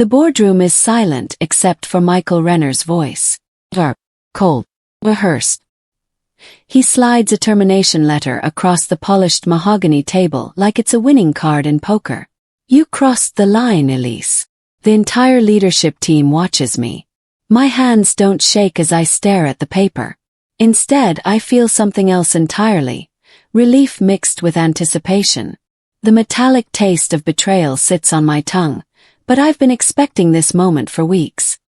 The boardroom is silent except for Michael Renner's voice. Sharp, cold, rehearsed. He slides a termination letter across the polished mahogany table like it's a winning card in poker. You crossed the line, Elise. The entire leadership team watches me. My hands don't shake as I stare at the paper. Instead, I feel something else entirely. Relief mixed with anticipation. The metallic taste of betrayal sits on my tongue, but I've been expecting this moment for weeks.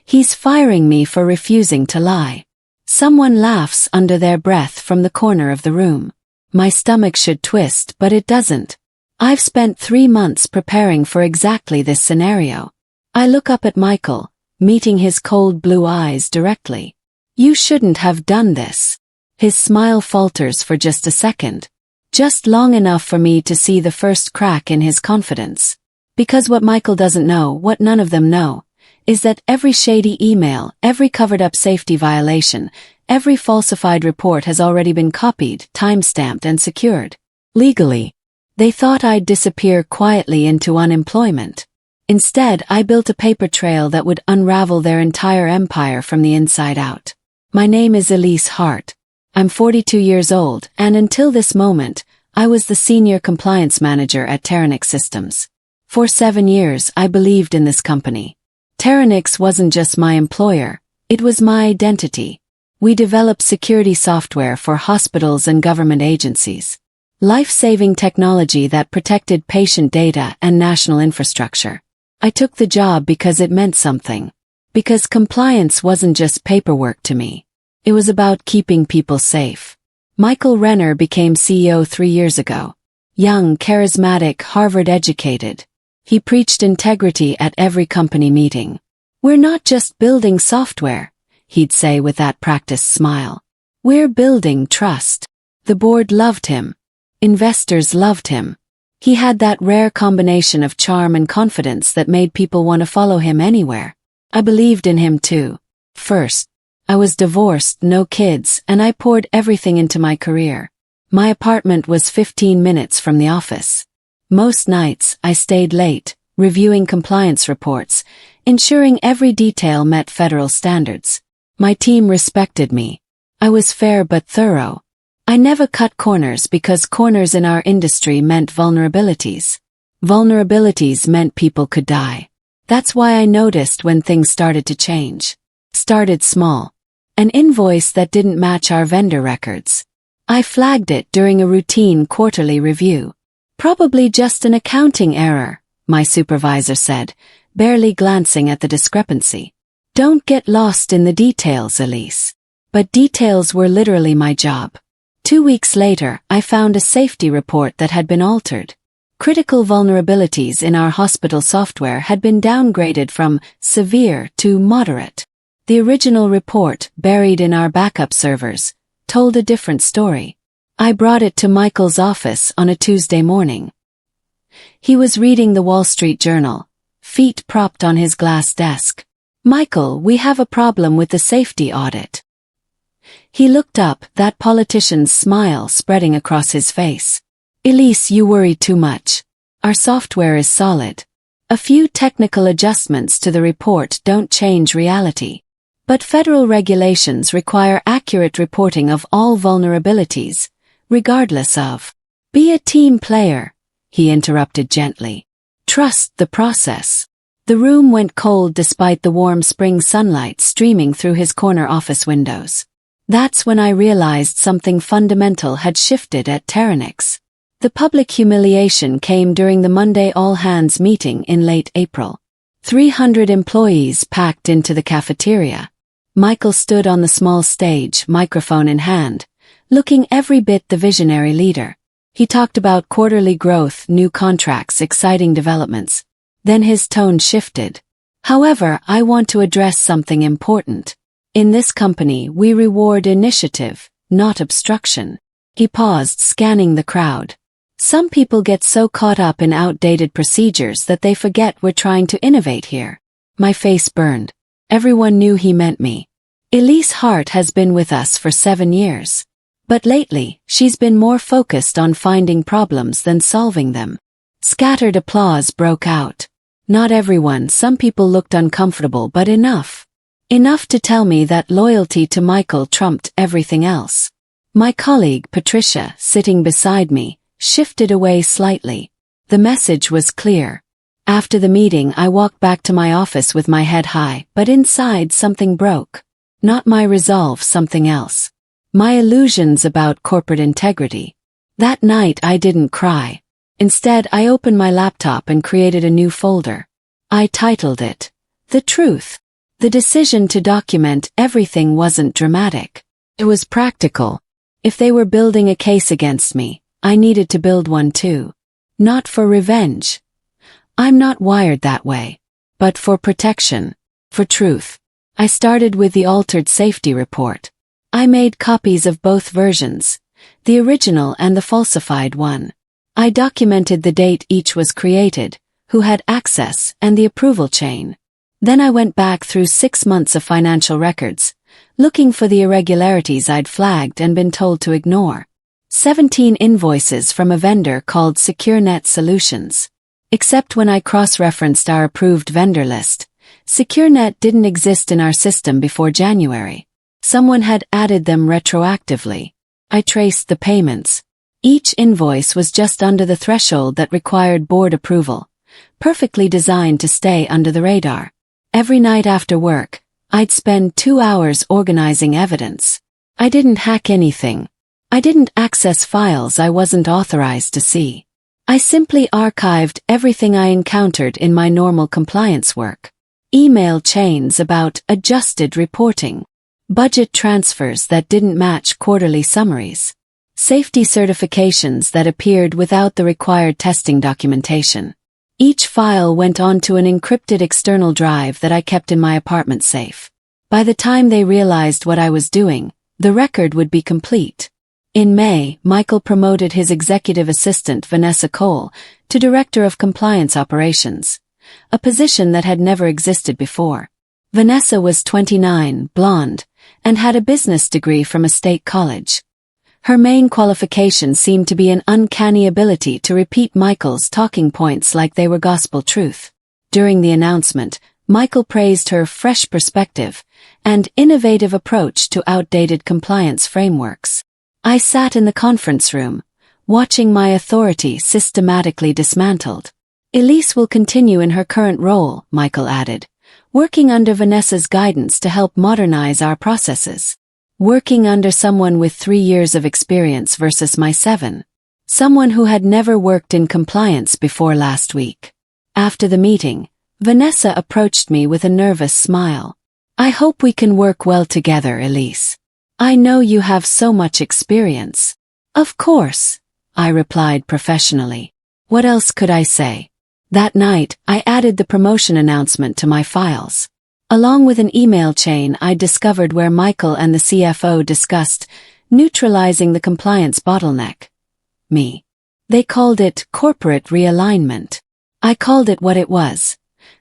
He's firing me for refusing to lie. Someone laughs under their breath from the corner of the room. My stomach should twist, but it doesn't. I've spent 3 months preparing for exactly this scenario. I look up at Michael, meeting his cold blue eyes directly. You shouldn't have done this. His smile falters for just a second. Just long enough for me to see the first crack in his confidence. Because what Michael doesn't know, what none of them know, is that every shady email, every covered-up safety violation, every falsified report has already been copied, time-stamped, and secured. Legally. They thought I'd disappear quietly into unemployment. Instead, I built a paper trail that would unravel their entire empire from the inside out. My name is Elise Hart. I'm 42 years old, and until this moment, I was the senior compliance manager at Termination Systems. For 7 years, I believed in this company. Terminix wasn't just my employer, it was my identity. We developed security software for hospitals and government agencies. Life-saving technology that protected patient data and national infrastructure. I took the job because it meant something. Because compliance wasn't just paperwork to me. It was about keeping people safe. Michael Renner became CEO 3 years ago. Young, charismatic, Harvard-educated. He preached integrity at every company meeting. We're not just building software, he'd say with that practiced smile. We're building trust. The board loved him. Investors loved him. He had that rare combination of charm and confidence that made people want to follow him anywhere. I believed in him too. First, I was divorced, no kids, and I poured everything into my career. My apartment was 15 minutes from the office. Most nights, I stayed late, reviewing compliance reports, ensuring every detail met federal standards. My team respected me. I was fair but thorough. I never cut corners because corners in our industry meant vulnerabilities. Vulnerabilities meant people could die. That's why I noticed when things started to change. Started small. An invoice that didn't match our vendor records. I flagged it during a routine quarterly review. Probably just an accounting error, my supervisor said, barely glancing at the discrepancy. Don't get lost in the details, Elise. But details were literally my job. 2 weeks later, I found a safety report that had been altered. Critical vulnerabilities in our hospital software had been downgraded from severe to moderate. The original report, buried in our backup servers, told a different story. I brought it to Michael's office on a Tuesday morning. He was reading the Wall Street Journal, feet propped on his glass desk. Michael, we have a problem with the safety audit. He looked up, that politician's smile spreading across his face. Elise, you worry too much. Our software is solid. A few technical adjustments to the report don't change reality. But federal regulations require accurate reporting of all vulnerabilities, regardless of. Be a team player, he interrupted gently. Trust the process. The room went cold despite the warm spring sunlight streaming through his corner office windows. That's when I realized something fundamental had shifted at Terminix. The public humiliation came during the Monday all-hands meeting in late April. 300 employees packed into the cafeteria. Michael stood on the small stage, microphone in hand, looking every bit the visionary leader. He talked about quarterly growth, new contracts, exciting developments. Then his tone shifted. However, I want to address something important. In this company, we reward initiative, not obstruction. He paused, scanning the crowd. Some people get so caught up in outdated procedures that they forget we're trying to innovate here. My face burned. Everyone knew he meant me. Elise Hart has been with us for 7 years. But lately, she's been more focused on finding problems than solving them. Scattered applause broke out. Not everyone, some people looked uncomfortable, but enough. Enough to tell me that loyalty to Michael trumped everything else. My colleague, Patricia, sitting beside me, shifted away slightly. The message was clear. After the meeting, I walked back to my office with my head high, but inside something broke. Not my resolve, something else. My illusions about corporate integrity. That night I didn't cry. Instead, I opened my laptop and created a new folder. I titled it, The Truth. The decision to document everything wasn't dramatic. It was practical. If they were building a case against me, I needed to build one too. Not for revenge. I'm not wired that way. But for protection. For truth. I started with the altered safety report. I made copies of both versions, the original and the falsified one. I documented the date each was created, who had access, and the approval chain. Then I went back through 6 months of financial records, looking for the irregularities I'd flagged and been told to ignore. 17 invoices from a vendor called SecureNet Solutions. Except when I cross-referenced our approved vendor list, SecureNet didn't exist in our system before January. Someone had added them retroactively. I traced the payments. Each invoice was just under the threshold that required board approval, perfectly designed to stay under the radar. Every night after work, I'd spend 2 hours organizing evidence. I didn't hack anything. I didn't access files I wasn't authorized to see. I simply archived everything I encountered in my normal compliance work. Email chains about adjusted reporting. Budget transfers that didn't match quarterly summaries. Safety certifications that appeared without the required testing documentation. Each file went onto an encrypted external drive that I kept in my apartment safe. By the time they realized what I was doing, the record would be complete. In May, Michael promoted his executive assistant Vanessa Cole to Director of Compliance Operations, a position that had never existed before. Vanessa was 29, blonde, and had a business degree from a state college. Her main qualification seemed to be an uncanny ability to repeat Michael's talking points like they were gospel truth. During the announcement, Michael praised her fresh perspective and innovative approach to outdated compliance frameworks. I sat in the conference room, watching my authority systematically dismantled. Elise will continue in her current role, Michael added, working under Vanessa's guidance to help modernize our processes. Working under someone with 3 years of experience versus my 7. Someone who had never worked in compliance before last week. After the meeting, Vanessa approached me with a nervous smile. I hope we can work well together, Elise. I know you have so much experience. Of course, I replied professionally. What else could I say? That night, I added the promotion announcement to my files. Along with an email chain, I discovered where Michael and the CFO discussed neutralizing the compliance bottleneck. Me. They called it corporate realignment. I called it what it was.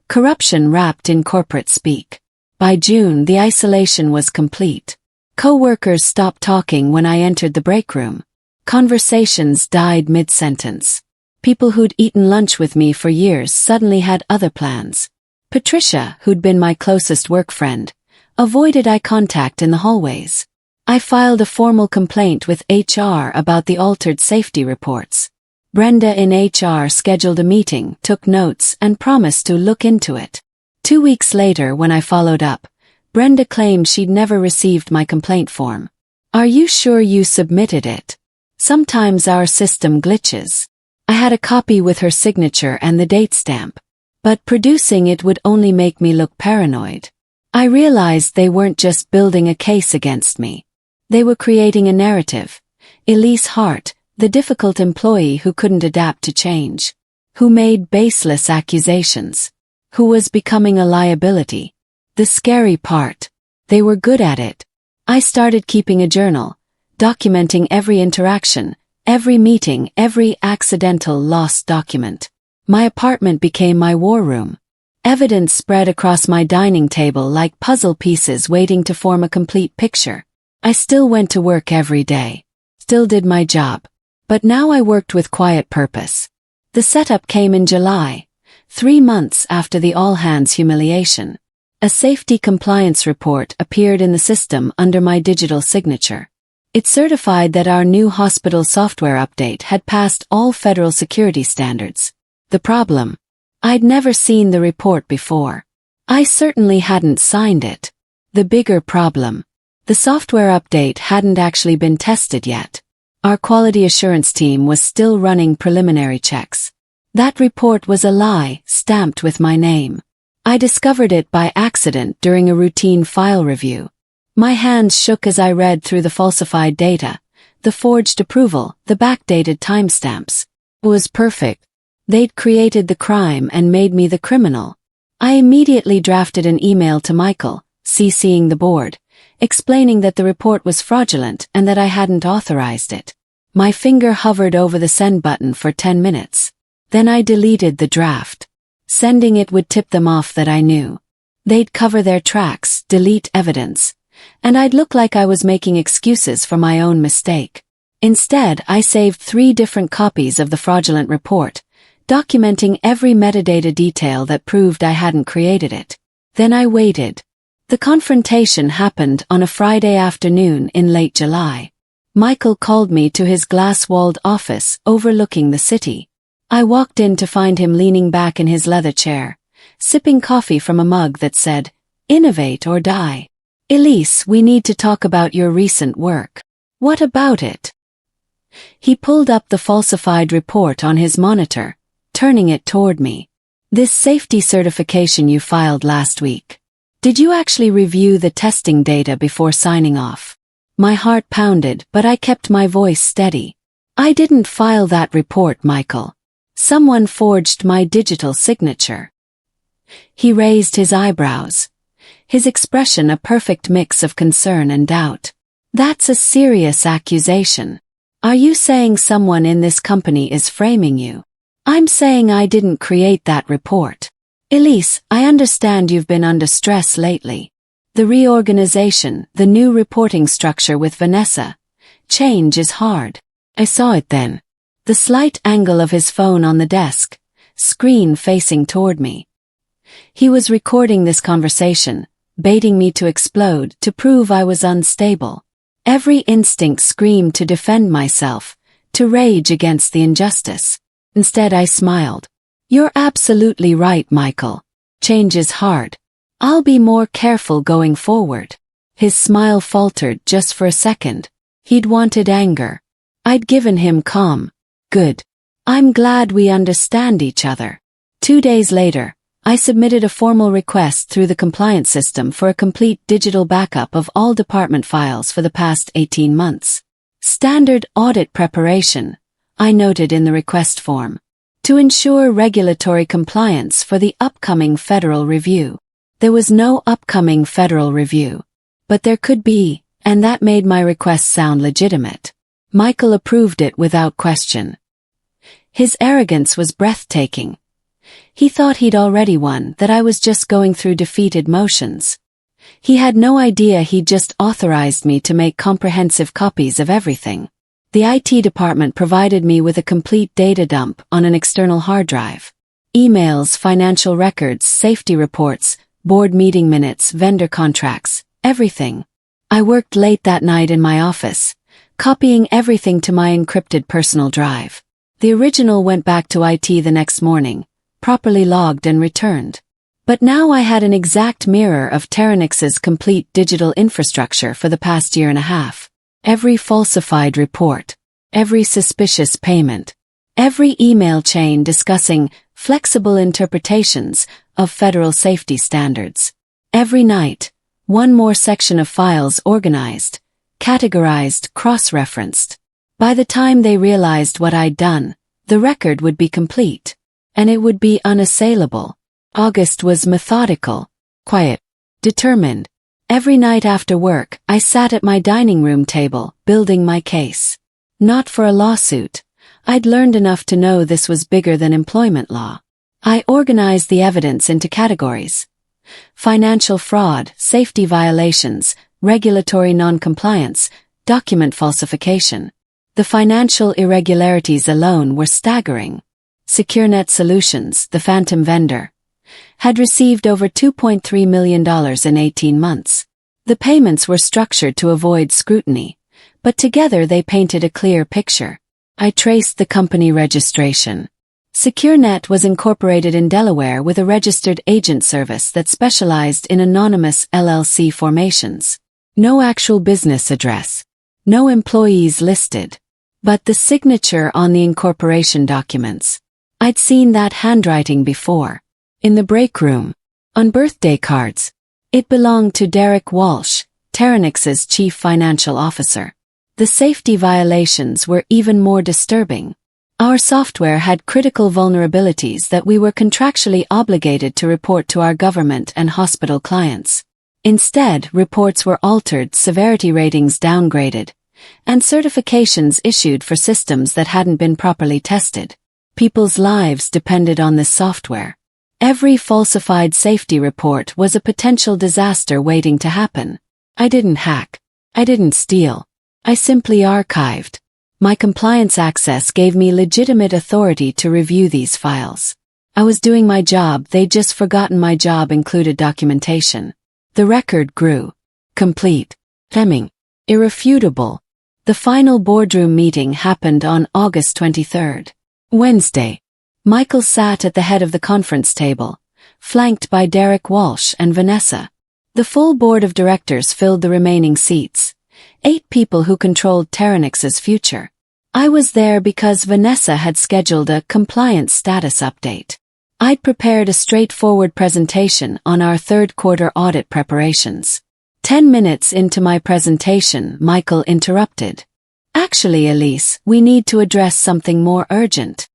Corruption wrapped in corporate speak. By June, the isolation was complete. Co-workers stopped talking when I entered the break room. Conversations died mid-sentence. People who'd eaten lunch with me for years suddenly had other plans. Patricia, who'd been my closest work friend, avoided eye contact in the hallways. I filed a formal complaint with HR about the altered safety reports. Brenda in HR scheduled a meeting, took notes, and promised to look into it. 2 weeks later, when I followed up, Brenda claimed she'd never received my complaint form. Are you sure you submitted it? Sometimes our system glitches. I had a copy with her signature and the date stamp. But producing it would only make me look paranoid. I realized they weren't just building a case against me. They were creating a narrative. Elise Hart, the difficult employee who couldn't adapt to change. Who made baseless accusations. Who was becoming a liability. The scary part. They were good at it. I started keeping a journal, documenting every interaction, every meeting, every accidental lost document. My apartment became my war room. Evidence spread across my dining table like puzzle pieces waiting to form a complete picture. I still went to work every day. Still did my job. But now I worked with quiet purpose. The setup came in July. 3 months after the all-hands humiliation. A safety compliance report appeared in the system under my digital signature. It certified that our new hospital software update had passed all federal security standards. The problem? I'd never seen the report before. I certainly hadn't signed it. The bigger problem? The software update hadn't actually been tested yet. Our quality assurance team was still running preliminary checks. That report was a lie, stamped with my name. I discovered it by accident during a routine file review. My hands shook as I read through the falsified data, the forged approval, the backdated timestamps. It was perfect. They'd created the crime and made me the criminal. I immediately drafted an email to Michael, CCing the board, explaining that the report was fraudulent and that I hadn't authorized it. My finger hovered over the send button for 10 minutes. Then I deleted the draft. Sending it would tip them off that I knew. They'd cover their tracks, delete evidence, and I'd look like I was making excuses for my own mistake. Instead, I saved 3 different copies of the fraudulent report, documenting every metadata detail that proved I hadn't created it. Then I waited. The confrontation happened on a Friday afternoon in late July. Michael called me to his glass-walled office overlooking the city. I walked in to find him leaning back in his leather chair, sipping coffee from a mug that said, "Innovate or die." "Elise, we need to talk about your recent work." "What about it?" He pulled up the falsified report on his monitor, turning it toward me. "This safety certification you filed last week. Did you actually review the testing data before signing off?" My heart pounded, but I kept my voice steady. "I didn't file that report, Michael. Someone forged my digital signature." He raised his eyebrows, his expression a perfect mix of concern and doubt. "That's a serious accusation. Are you saying someone in this company is framing you?" "I'm saying I didn't create that report. Elise, I understand you've been under stress lately. The reorganization, the new reporting structure with Vanessa. Change is hard." I saw it then. The slight angle of his phone on the desk, screen facing toward me. He was recording this conversation, baiting me to explode, to prove I was unstable. Every instinct screamed to defend myself, to rage against the injustice. Instead I smiled. "You're absolutely right, Michael. Change is hard. I'll be more careful going forward." His smile faltered just for a second. He'd wanted anger. I'd given him calm. Good. I'm glad we understand each other. 2 days later, I submitted a formal request through the compliance system for a complete digital backup of all department files for the past 18 months. Standard audit preparation, I noted in the request form, to ensure regulatory compliance for the upcoming federal review. There was no upcoming federal review, but there could be, and that made my request sound legitimate. Michael approved it without question. His arrogance was breathtaking. He thought he'd already won, that I was just going through defeated motions. He had no idea he'd just authorized me to make comprehensive copies of everything. The IT department provided me with a complete data dump on an external hard drive. Emails, financial records, safety reports, board meeting minutes, vendor contracts, everything. I worked late that night in my office, copying everything to my encrypted personal drive. The original went back to IT the next morning, properly logged and returned. But now I had an exact mirror of Terminix's complete digital infrastructure for the past year and a half. Every falsified report, every suspicious payment, every email chain discussing flexible interpretations of federal safety standards. Every night, one more section of files organized, categorized, cross-referenced. By the time they realized what I'd done, the record would be complete, and it would be unassailable. August was methodical, quiet, determined. Every night after work, I sat at my dining room table, building my case. Not for a lawsuit. I'd learned enough to know this was bigger than employment law. I organized the evidence into categories: financial fraud, safety violations, regulatory non-compliance, document falsification. The financial irregularities alone were staggering. SecureNet Solutions, the phantom vendor, had received over $2.3 million in 18 months. The payments were structured to avoid scrutiny, but together they painted a clear picture. I traced the company registration. SecureNet was incorporated in Delaware with a registered agent service that specialized in anonymous LLC formations. No actual business address. No employees listed. But the signature on the incorporation documents. I'd seen that handwriting before. In the break room. On birthday cards. It belonged to Derek Walsh, Terminix's chief financial officer. The safety violations were even more disturbing. Our software had critical vulnerabilities that we were contractually obligated to report to our government and hospital clients. Instead, reports were altered, severity ratings downgraded, and certifications issued for systems that hadn't been properly tested. People's lives depended on this software. Every falsified safety report was a potential disaster waiting to happen. I didn't hack. I didn't steal. I simply archived. My compliance access gave me legitimate authority to review these files. I was doing my job, they'd just forgotten my job included documentation. The record grew. Complete. Fleming. Irrefutable. The final boardroom meeting happened on August 23rd. Wednesday. Michael sat at the head of the conference table, flanked by Derek Walsh and Vanessa. The full board of directors filled the remaining seats. 8 people who controlled Terminix's future. I was there because Vanessa had scheduled a compliance status update. I'd prepared a straightforward presentation on our third quarter audit preparations. 10 minutes into my presentation, Michael interrupted. Actually, Elise, we need to address something more urgent.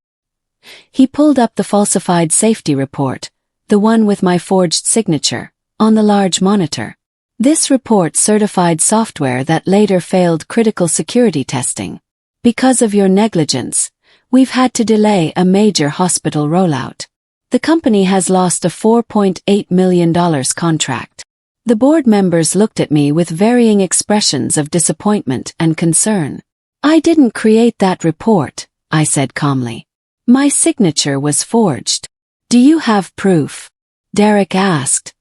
He pulled up the falsified safety report, the one with my forged signature, on the large monitor. This report certified software that later failed critical security testing. Because of your negligence, we've had to delay a major hospital rollout. The company has lost a $4.8 million contract. The board members looked at me with varying expressions of disappointment and concern. I didn't create that report, I said calmly. My signature was forged. Do you have proof? Derek asked,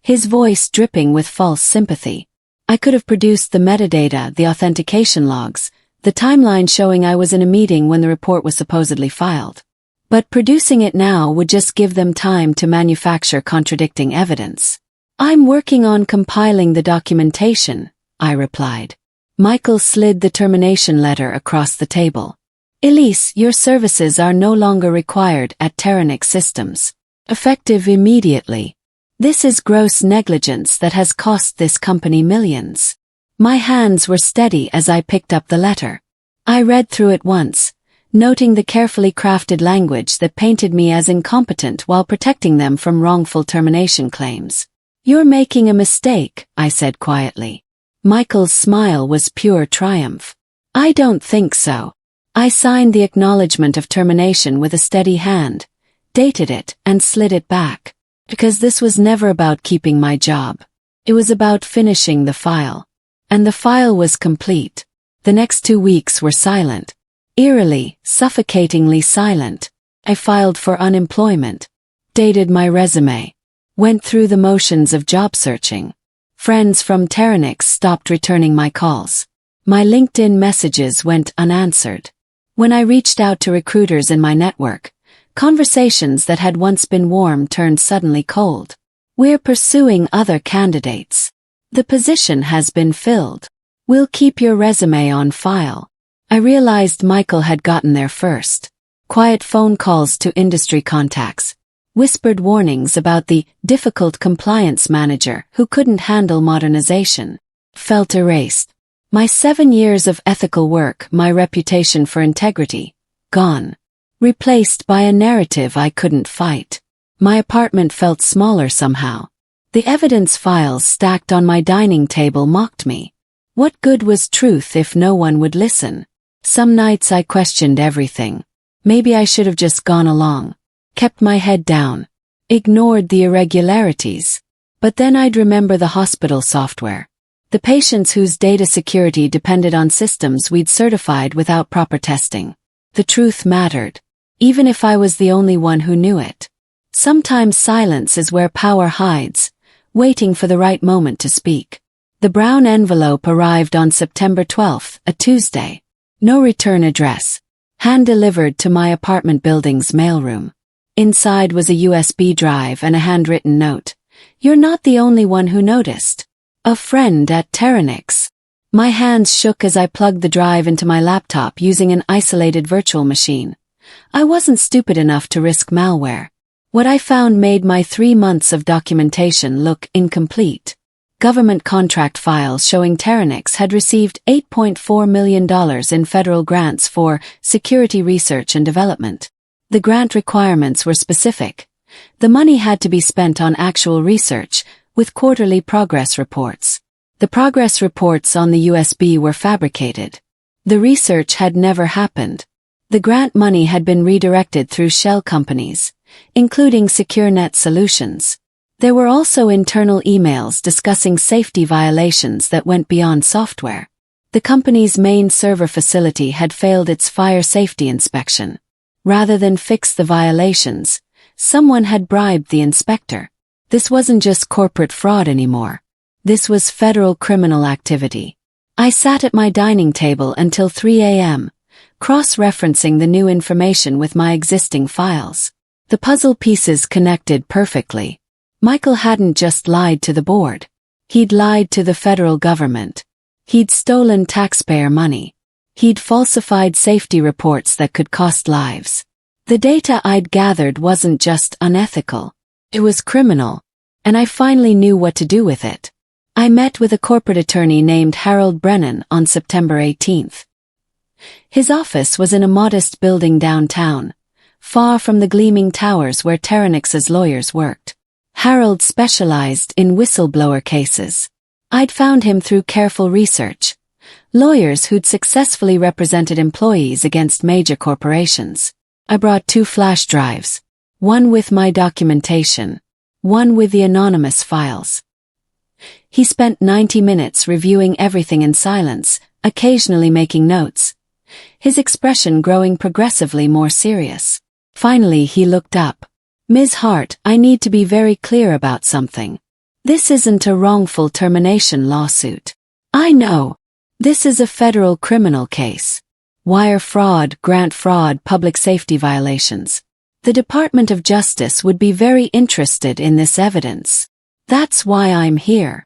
his voice dripping with false sympathy. I could have produced the metadata, the authentication logs, the timeline showing I was in a meeting when the report was supposedly filed. But producing it now would just give them time to manufacture contradicting evidence. I'm working on compiling the documentation, I replied. Michael slid the termination letter across the table. Elise, your services are no longer required at Terminix Systems. Effective immediately. This is gross negligence that has cost this company millions. My hands were steady as I picked up the letter. I read through it once, noting the carefully crafted language that painted me as incompetent while protecting them from wrongful termination claims. You're making a mistake, I said quietly. Michael's smile was pure triumph. I don't think so. I signed the acknowledgement of termination with a steady hand, dated it, and slid it back. Because this was never about keeping my job. It was about finishing the file. And the file was complete. The next 2 weeks were silent. Eerily, suffocatingly silent. I filed for unemployment. Dated my resume. Went through the motions of job searching. Friends from Terminix stopped returning my calls. My LinkedIn messages went unanswered. When I reached out to recruiters in my network, conversations that had once been warm turned suddenly cold. We're pursuing other candidates. The position has been filled. We'll keep your resume on file. I realized Michael had gotten there first. Quiet phone calls to industry contacts. Whispered warnings about the difficult compliance manager who couldn't handle modernization. Felt erased. My 7 years of ethical work, my reputation for integrity, gone. Replaced by a narrative I couldn't fight. My apartment felt smaller somehow. The evidence files stacked on my dining table mocked me. What good was truth if no one would listen? Some nights I questioned everything. Maybe I should have just gone along. Kept my head down. Ignored the irregularities. But then I'd remember the hospital software. The patients whose data security depended on systems we'd certified without proper testing. The truth mattered. even if I was the only one who knew it. Sometimes silence is where power hides, waiting for the right moment to speak. The brown envelope arrived on September 12th, a Tuesday. No return address. Hand-delivered to my apartment building's mailroom. Inside was a USB drive and a handwritten note. "You're not the only one who noticed. A friend at Termination." My hands shook as I plugged the drive into my laptop using an isolated virtual machine. I wasn't stupid enough to risk malware. What I found made my 3 months of documentation look incomplete. Government contract files showing Termination had received $8.4 million in federal grants for security research and development. The grant requirements were specific. The money had to be spent on actual research, with quarterly progress reports. The progress reports on the USB were fabricated. The research had never happened. The grant money had been redirected through shell companies, including SecureNet Solutions. There were also internal emails discussing safety violations that went beyond software. The company's main server facility had failed its fire safety inspection. Rather than fix the violations, someone had bribed the inspector. This wasn't just corporate fraud anymore. This was federal criminal activity. I sat at my dining table until 3 a.m., cross-referencing the new information with my existing files. The puzzle pieces connected perfectly. Michael hadn't just lied to the board. He'd lied to the federal government. He'd stolen taxpayer money. He'd falsified safety reports that could cost lives. The data I'd gathered wasn't just unethical. It was criminal. And I finally knew what to do with it. I met with a corporate attorney named Harold Brennan on September 18th. His office was in a modest building downtown, far from the gleaming towers where Termination's lawyers worked. Harold specialized in whistleblower cases. I'd found him through careful research. Lawyers who'd successfully represented employees against major corporations. I brought 2 flash drives, one with my documentation, one with the anonymous files. He spent 90 minutes reviewing everything in silence, occasionally making notes, his expression growing progressively more serious. Finally he looked up. "Ms. Hart, I need to be very clear about something. This isn't a wrongful termination lawsuit. I know. This is a federal criminal case. Wire fraud, grant fraud, public safety violations. The Department of Justice would be very interested in this evidence. That's why I'm here."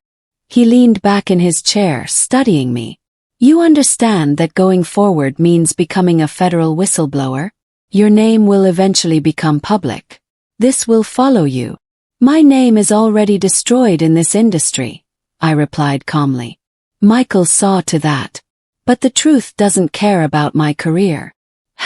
He leaned back in his chair, studying me. "You understand that going forward means becoming a federal whistleblower? Your name will eventually become public. This will follow you." "My name is already destroyed in this industry," I replied calmly. Michael saw to that. "But the truth doesn't care about my career."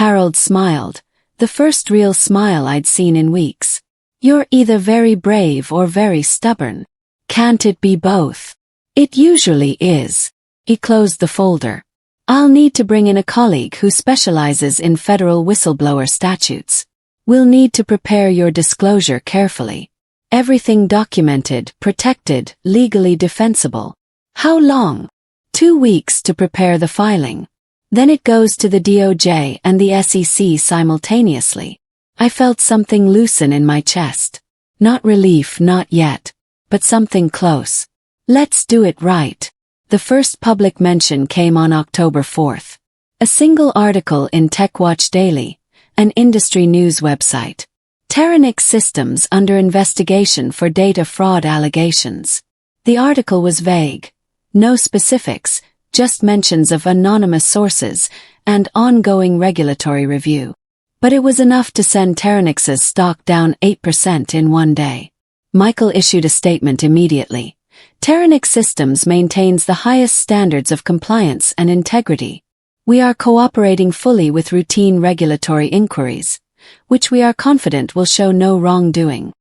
Harold smiled, the first real smile I'd seen in weeks. "You're either very brave or very stubborn. Can't it be both?" "It usually is." He closed the folder. "I'll need to bring in a colleague who specializes in federal whistleblower statutes. We'll need to prepare your disclosure carefully. Everything documented, protected, legally defensible." "How long?" 2 weeks to prepare the filing. Then it goes to the DOJ and the SEC simultaneously. I felt something loosen in my chest. Not relief, not yet, but something close. Let's do it right. The first public mention came on October 4th. A single article in TechWatch Daily, an industry news website. Termination Systems under investigation for data fraud allegations. The article was vague. No specifics, just mentions of anonymous sources and ongoing regulatory review. But it was enough to send Termination's stock down 8% in one day. Michael issued a statement immediately. Termination Systems maintains the highest standards of compliance and integrity. We are cooperating fully with routine regulatory inquiries, which we are confident will show no wrongdoing.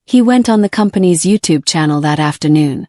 He went on the company's YouTube channel that afternoon.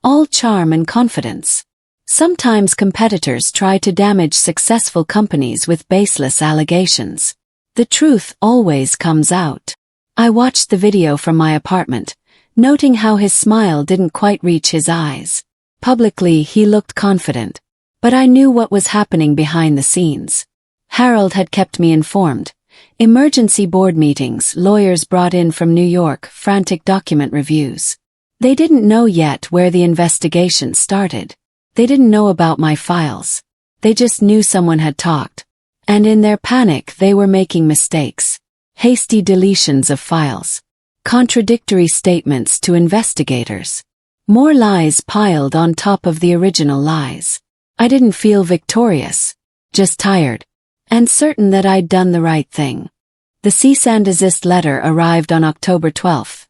All charm and confidence. Sometimes competitors try to damage successful companies with baseless allegations. The truth always comes out. I watched the video from my apartment, noting how his smile didn't quite reach his eyes. Publicly he looked confident, but I knew what was happening behind the scenes. Harold had kept me informed. Emergency board meetings, lawyers brought in from New York, frantic document reviews. They didn't know yet where the investigation started. They didn't know about my files. They just knew someone had talked. And in their panic they were making mistakes. Hasty deletions of files. Contradictory statements to investigators. More lies piled on top of the original lies. I didn't feel victorious. Just tired. And certain that I'd done the right thing. The cease and desist letter arrived on October 12th.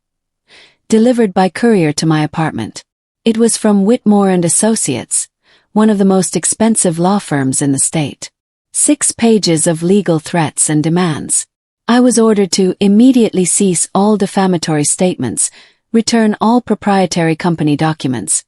Delivered by courier to my apartment. It was from Whitmore and Associates, one of the most expensive law firms in the state. 6 pages of legal threats and demands. I was ordered to immediately cease all defamatory statements, return all proprietary company documents,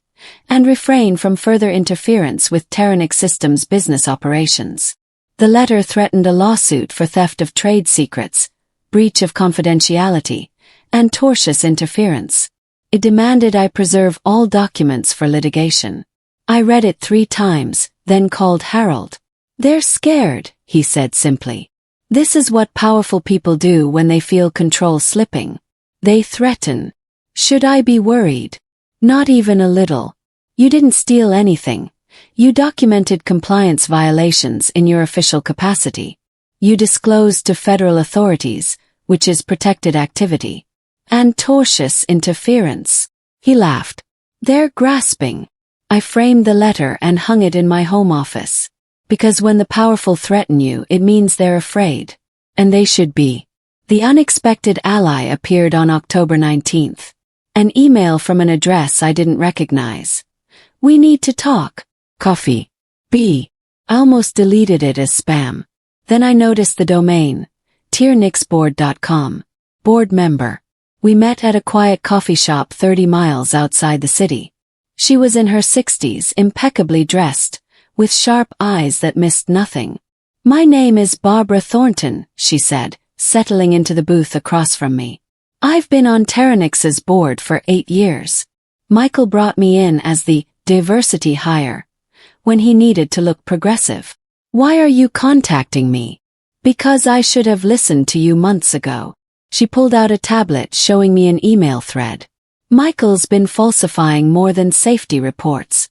and refrain from further interference with Termination Systems' business operations. The letter threatened a lawsuit for theft of trade secrets, breach of confidentiality, and tortious interference. It demanded I preserve all documents for litigation. I read it 3 times, then called Harold. "They're scared," he said simply. "This is what powerful people do when they feel control slipping. They threaten. Should I be worried? Not even a little. You didn't steal anything. You documented compliance violations in your official capacity. You disclosed to federal authorities, which is protected activity. And tortious interference." He laughed. "They're grasping." I framed the letter and hung it in my home office. Because when the powerful threaten you, it means they're afraid. And they should be. The unexpected ally appeared on October 19th. An email from an address I didn't recognize. "We need to talk. Coffee. B." I almost deleted it as spam. Then I noticed the domain. tiernixboard.com. Board member. We met at a quiet coffee shop 30 miles outside the city. She was in her 60s, impeccably dressed, with sharp eyes that missed nothing. "My name is Barbara Thornton," she said, settling into the booth across from me. "I've been on Terminix's board for 8 years. Michael brought me in as the diversity hire when he needed to look progressive. Why are you contacting me?" "Because I should have listened to you months ago." She pulled out a tablet showing me an email thread. "Michael's been falsifying more than safety reports.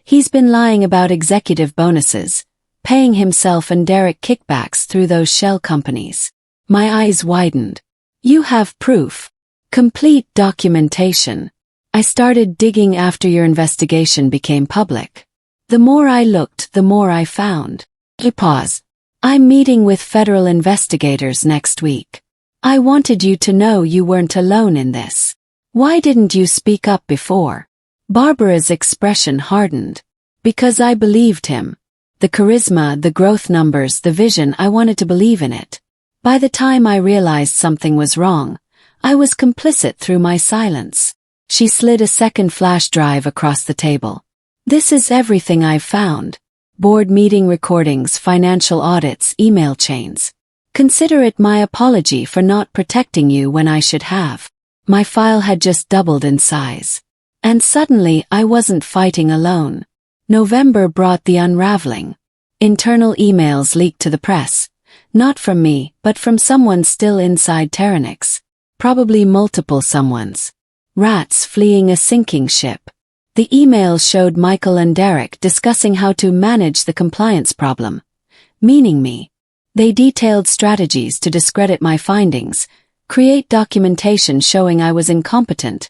He's been lying about executive bonuses, paying himself and Derek kickbacks through those shell companies." My eyes widened. "You have proof. Complete documentation." "I started digging after your investigation became public. The more I looked, the more I found." He paused. "I'm meeting with federal investigators next week. I wanted you to know you weren't alone in this. Why didn't you speak up before?" Barbara's expression hardened. "Because I believed him. The charisma, the growth numbers, the vision, I wanted to believe in it. By the time I realized something was wrong, I was complicit through my silence." She slid a second flash drive across the table. "This is everything I've found. Board meeting recordings, financial audits, email chains. Consider it my apology for not protecting you when I should have." My file had just doubled in size. And suddenly I wasn't fighting alone. November brought the unraveling. Internal emails leaked to the press. Not from me, but from someone still inside Terminix. Probably multiple someones. Rats fleeing a sinking ship. The emails showed Michael and Derek discussing how to manage the compliance problem. Meaning me. They detailed strategies to discredit my findings, create documentation showing I was incompetent,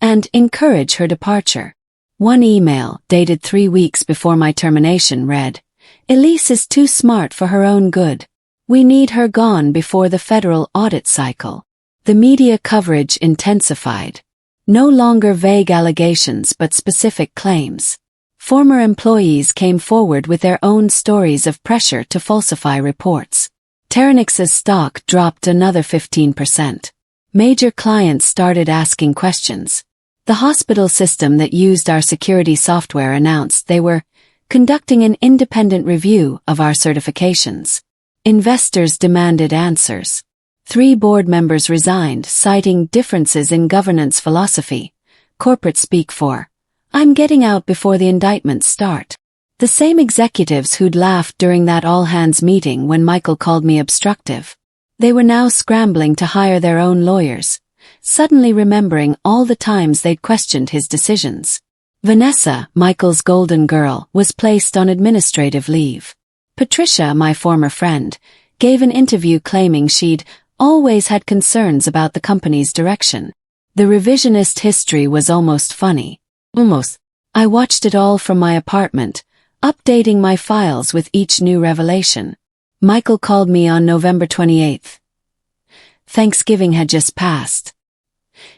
and encourage her departure. One email, dated 3 weeks before my termination, read, "Elise is too smart for her own good. We need her gone before the federal audit cycle." The media coverage intensified. No longer vague allegations but specific claims. Former employees came forward with their own stories of pressure to falsify reports. Terminix's stock dropped another 15%. Major clients started asking questions. The hospital system that used our security software announced they were conducting an independent review of our certifications. Investors demanded answers. 3 board members resigned, citing differences in governance philosophy. Corporate speak for, "I'm getting out before the indictments start." The same executives who'd laughed during that all-hands meeting when Michael called me obstructive. They were now scrambling to hire their own lawyers, suddenly remembering all the times they'd questioned his decisions. Vanessa, Michael's golden girl, was placed on administrative leave. Patricia, my former friend, gave an interview claiming she'd always had concerns about the company's direction. The revisionist history was almost funny. Almost. I watched it all from my apartment, updating my files with each new revelation. Michael called me on November 28th. Thanksgiving had just passed.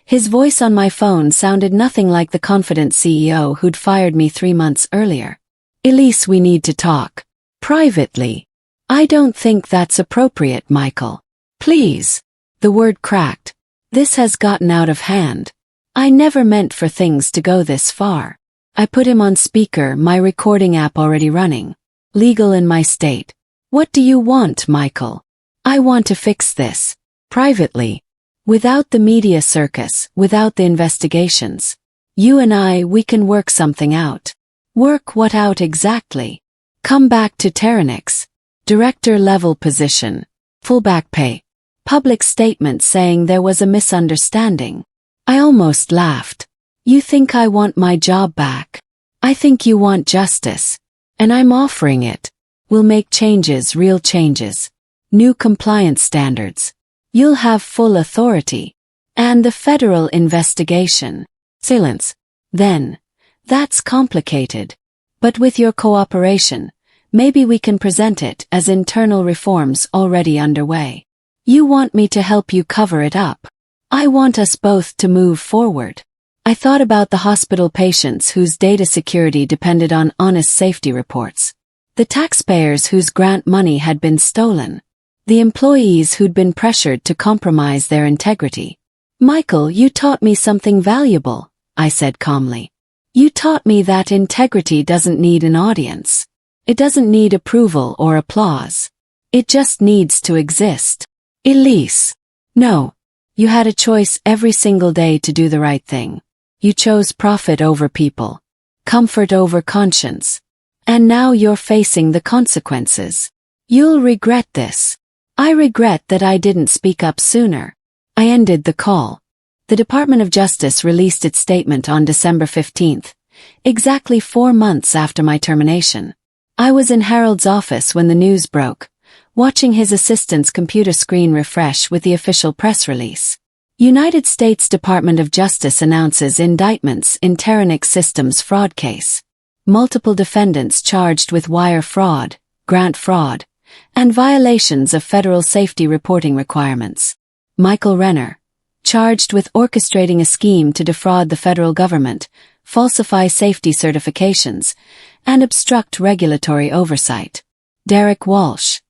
His voice on my phone sounded nothing like the confident CEO who'd fired me 3 months earlier. Elise, we need to talk. Privately. I don't think that's appropriate, Michael. Please. The word cracked. This has gotten out of hand. I never meant for things to go this far. I put him on speaker, my recording app already running. Legal in my state. What do you want, Michael? I want to fix this. Privately. Without the media circus, without the investigations. You and I, we can work something out. Work what out exactly? Come back to Termination. Director-level position. Full back pay. Public statement saying there was a misunderstanding. I almost laughed. You think I want my job back? I think you want justice. And I'm offering it. We'll make changes, real changes. New compliance standards. You'll have full authority. And the federal investigation. Silence. Then. That's complicated. But with your cooperation, maybe we can present it as internal reforms already underway. You want me to help you cover it up. I want us both to move forward. I thought about the hospital patients whose data security depended on honest safety reports. The taxpayers whose grant money had been stolen. The employees who'd been pressured to compromise their integrity. Michael, you taught me something valuable, I said calmly. You taught me that integrity doesn't need an audience. It doesn't need approval or applause. It just needs to exist. Elise. No. You had a choice every single day to do the right thing. You chose profit over people. Comfort over conscience. And now you're facing the consequences. You'll regret this. I regret that I didn't speak up sooner. I ended the call. The Department of Justice released its statement on December 15th, exactly 4 months after my termination. I was in Harold's office when the news broke, watching his assistant's computer screen refresh with the official press release. United States Department of Justice announces indictments in Terminix Systems fraud case. Multiple defendants charged with wire fraud, grant fraud, and violations of federal safety reporting requirements. Michael Renner, charged with orchestrating a scheme to defraud the federal government, falsify safety certifications, and obstruct regulatory oversight. Derek Walsh,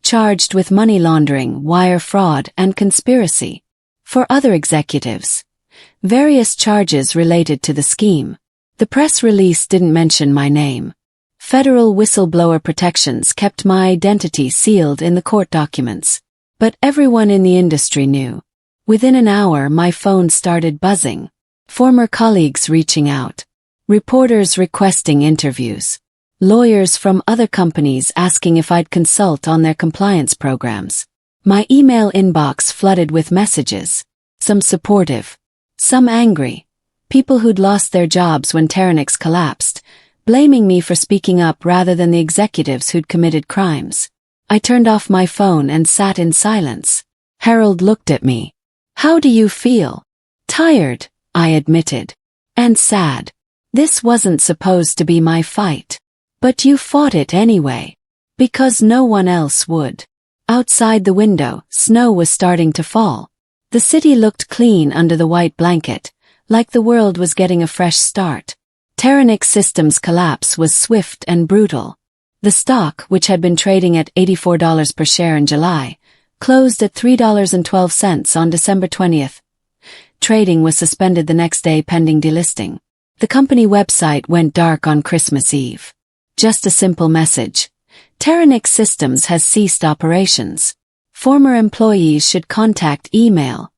charged with money laundering, wire fraud, and conspiracy. For other executives, various charges related to the scheme. The press release didn't mention my name. Federal whistleblower protections kept my identity sealed in the court documents. But everyone in the industry knew. Within an hour, my phone started buzzing. Former colleagues reaching out. Reporters requesting interviews. Lawyers from other companies asking if I'd consult on their compliance programs. My email inbox flooded with messages. Some supportive. Some angry. People who'd lost their jobs when Terminix collapsed, blaming me for speaking up rather than the executives who'd committed crimes. I turned off my phone and sat in silence. Harold looked at me. How do you feel? Tired, I admitted. And sad. This wasn't supposed to be my fight. But you fought it anyway. Because no one else would. Outside the window, snow was starting to fall. The city looked clean under the white blanket, like the world was getting a fresh start. Terminix Systems' collapse was swift and brutal. The stock, which had been trading at $84 per share in July, closed at $3.12 on December 20th. Trading was suspended the next day pending delisting. The company website went dark on Christmas Eve. Just a simple message. Terminix Systems has ceased operations. Former employees should contact email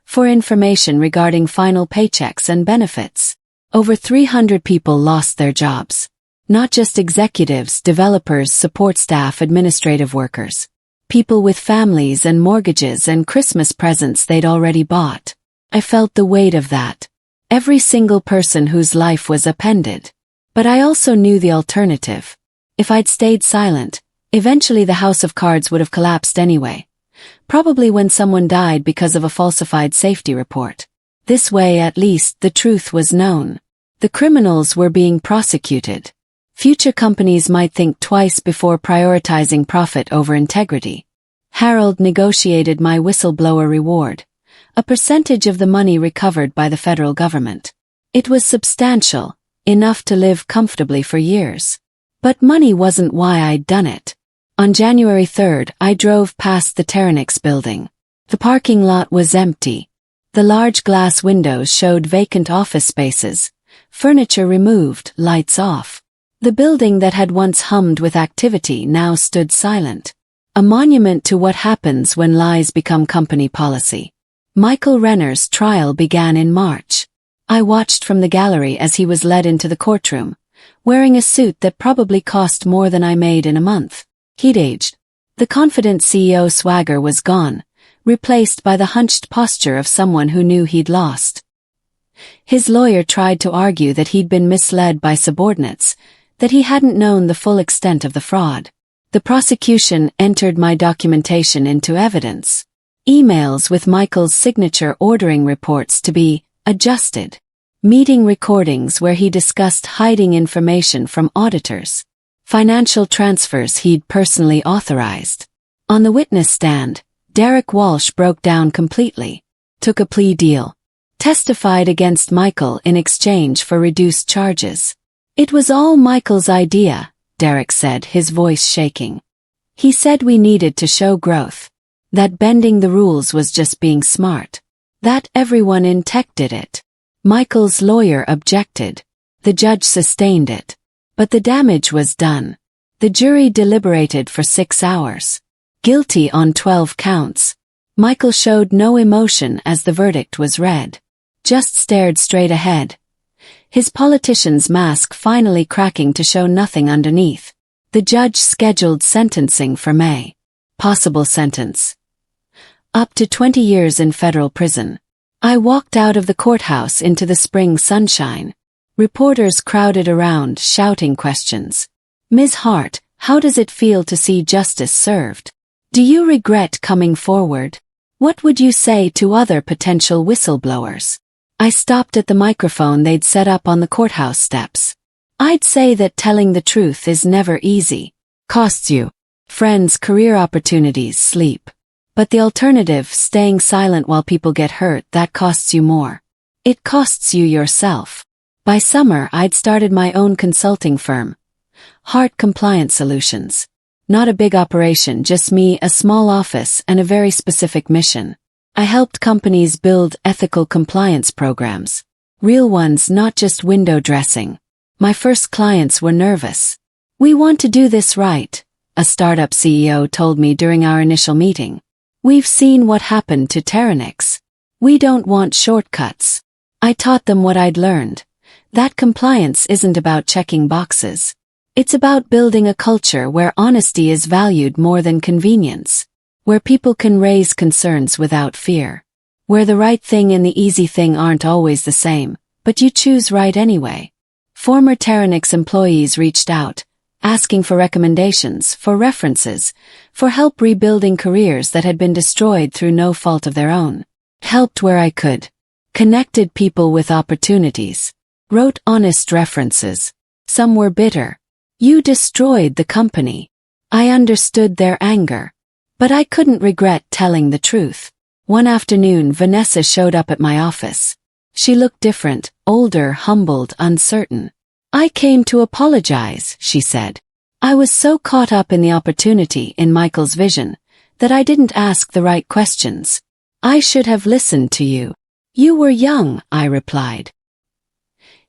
for information regarding final paychecks and benefits. Over 300 people lost their jobs. Not just executives, developers, support staff, administrative workers. People with families and mortgages and Christmas presents they'd already bought. I felt the weight of that. Every single person whose life was upended. But I also knew the alternative. If I'd stayed silent, eventually the house of cards would have collapsed anyway. Probably when someone died because of a falsified safety report. This way, at least, the truth was known. The criminals were being prosecuted. Future companies might think twice before prioritizing profit over integrity. Harold negotiated my whistleblower reward, a percentage of the money recovered by the federal government. It was substantial, enough to live comfortably for years. But money wasn't why I'd done it. On January 3rd, I drove past the Termination building. The parking lot was empty. The large glass windows showed vacant office spaces, furniture removed, lights off. The building that had once hummed with activity now stood silent. A monument to what happens when lies become company policy. Michael Renner's trial began in March. I watched from the gallery as he was led into the courtroom, wearing a suit that probably cost more than I made in a month. He'd aged. The confident CEO swagger was gone, replaced by the hunched posture of someone who knew he'd lost. His lawyer tried to argue that he'd been misled by subordinates, that he hadn't known the full extent of the fraud. The prosecution entered my documentation into evidence. Emails with Michael's signature ordering reports to be adjusted. Meeting recordings where he discussed hiding information from auditors. Financial transfers he'd personally authorized. On the witness stand, Derek Walsh broke down completely. Took a plea deal. Testified against Michael in exchange for reduced charges. It was all Michael's idea, Derek said, his voice shaking. He said we needed to show growth. That bending the rules was just being smart. That everyone in tech did it. Michael's lawyer objected. The judge sustained it. But the damage was done. The jury deliberated for 6 hours. Guilty on 12 counts. Michael showed no emotion as the verdict was read. Just stared straight ahead. His politician's mask finally cracking to show nothing underneath. The judge scheduled sentencing for May. Possible sentence: up to 20 years in federal prison. I walked out of the courthouse into the spring sunshine. Reporters crowded around, shouting questions. Ms. Hart, how does it feel to see justice served? Do you regret coming forward? What would you say to other potential whistleblowers? I stopped at the microphone they'd set up on the courthouse steps. I'd say that telling the truth is never easy. Costs you friends, career opportunities, sleep. But the alternative, staying silent while people get hurt, that costs you more. It costs you yourself. By summer, I'd started my own consulting firm. Hart Compliance Solutions. Not a big operation, just me, a small office, and a very specific mission. I helped companies build ethical compliance programs. Real ones, not just window dressing. My first clients were nervous. We want to do this right, a startup CEO told me during our initial meeting. We've seen what happened to Termination. We don't want shortcuts. I taught them what I'd learned. That compliance isn't about checking boxes. It's about building a culture where honesty is valued more than convenience. Where people can raise concerns without fear. Where the right thing and the easy thing aren't always the same, but you choose right anyway. Former Termination employees reached out, asking for recommendations, for references, for help rebuilding careers that had been destroyed through no fault of their own. Helped where I could. Connected people with opportunities. Wrote honest references. Some were bitter. You destroyed the company. I understood their anger. But I couldn't regret telling the truth. One afternoon, Vanessa showed up at my office. She looked different, older, humbled, uncertain. I came to apologize, she said. I was so caught up in the opportunity in Michael's vision that I didn't ask the right questions. I should have listened to you. You were young, I replied.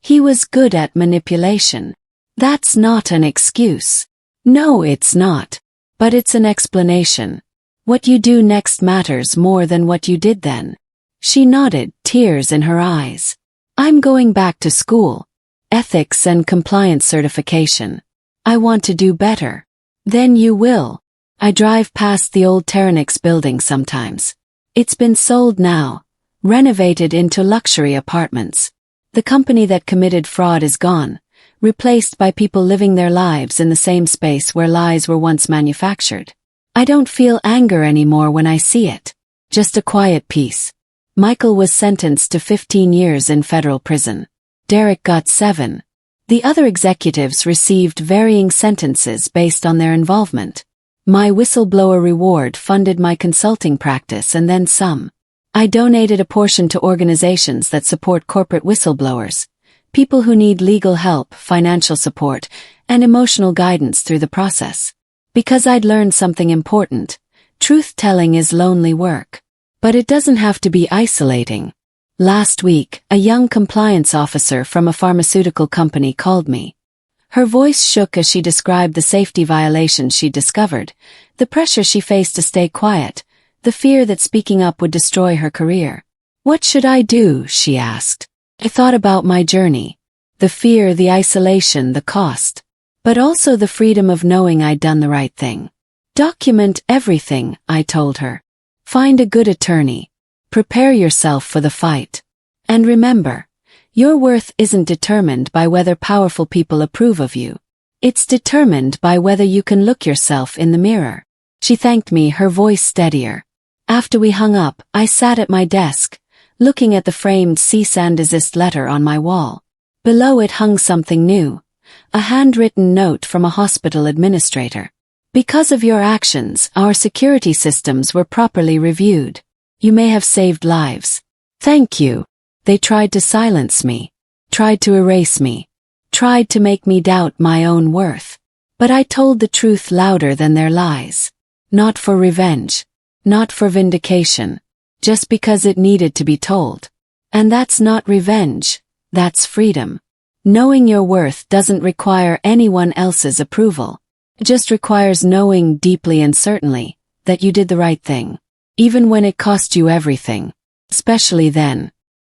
He was good at manipulation. That's not an excuse. No, it's not. But it's an explanation. What you do next matters more than what you did then. She nodded, tears in her eyes. I'm going back to school. ethics and compliance certification. I want to do better. Then you will. I drive past the old Termination building sometimes. It's been sold now, renovated into luxury apartments. The company that committed fraud is gone, replaced by people living their lives in the same space where lies were once manufactured. I don't feel anger anymore when I see it. Just a quiet peace. Michael was sentenced to 15 years in federal prison. Derek got 7. The other executives received varying sentences based on their involvement. My whistleblower reward funded my consulting practice and then some. I donated a portion to organizations that support corporate whistleblowers, people who need legal help, financial support, and emotional guidance through the process. Because I'd learned something important. Truth-telling is lonely work. But it doesn't have to be isolating. Last week, a young compliance officer from a pharmaceutical company called me. Her voice shook as she described the safety violations she'd discovered, the pressure she faced to stay quiet, the fear that speaking up would destroy her career. What should I do? She asked. I thought about my journey. The fear, the isolation, the cost. But also the freedom of knowing I'd done the right thing. Document everything, I told her. Find a good attorney. Prepare yourself for the fight. And remember, your worth isn't determined by whether powerful people approve of you. It's determined by whether you can look yourself in the mirror. She thanked me, her voice steadier. After we hung up, I sat at my desk, looking at the framed cease and desist letter on my wall. Below it hung something new, a handwritten note from a hospital administrator. Because of your actions, our security systems were properly reviewed. You may have saved lives. Thank you. They tried to silence me, tried to erase me, tried to make me doubt my own worth. But I told the truth louder than their lies. Not for revenge, not for vindication, just because it needed to be told. And that's not revenge, that's freedom. Knowing your worth doesn't require anyone else's approval. It just requires knowing deeply and certainly that you did the right thing. Even when it cost you everything. Especially then.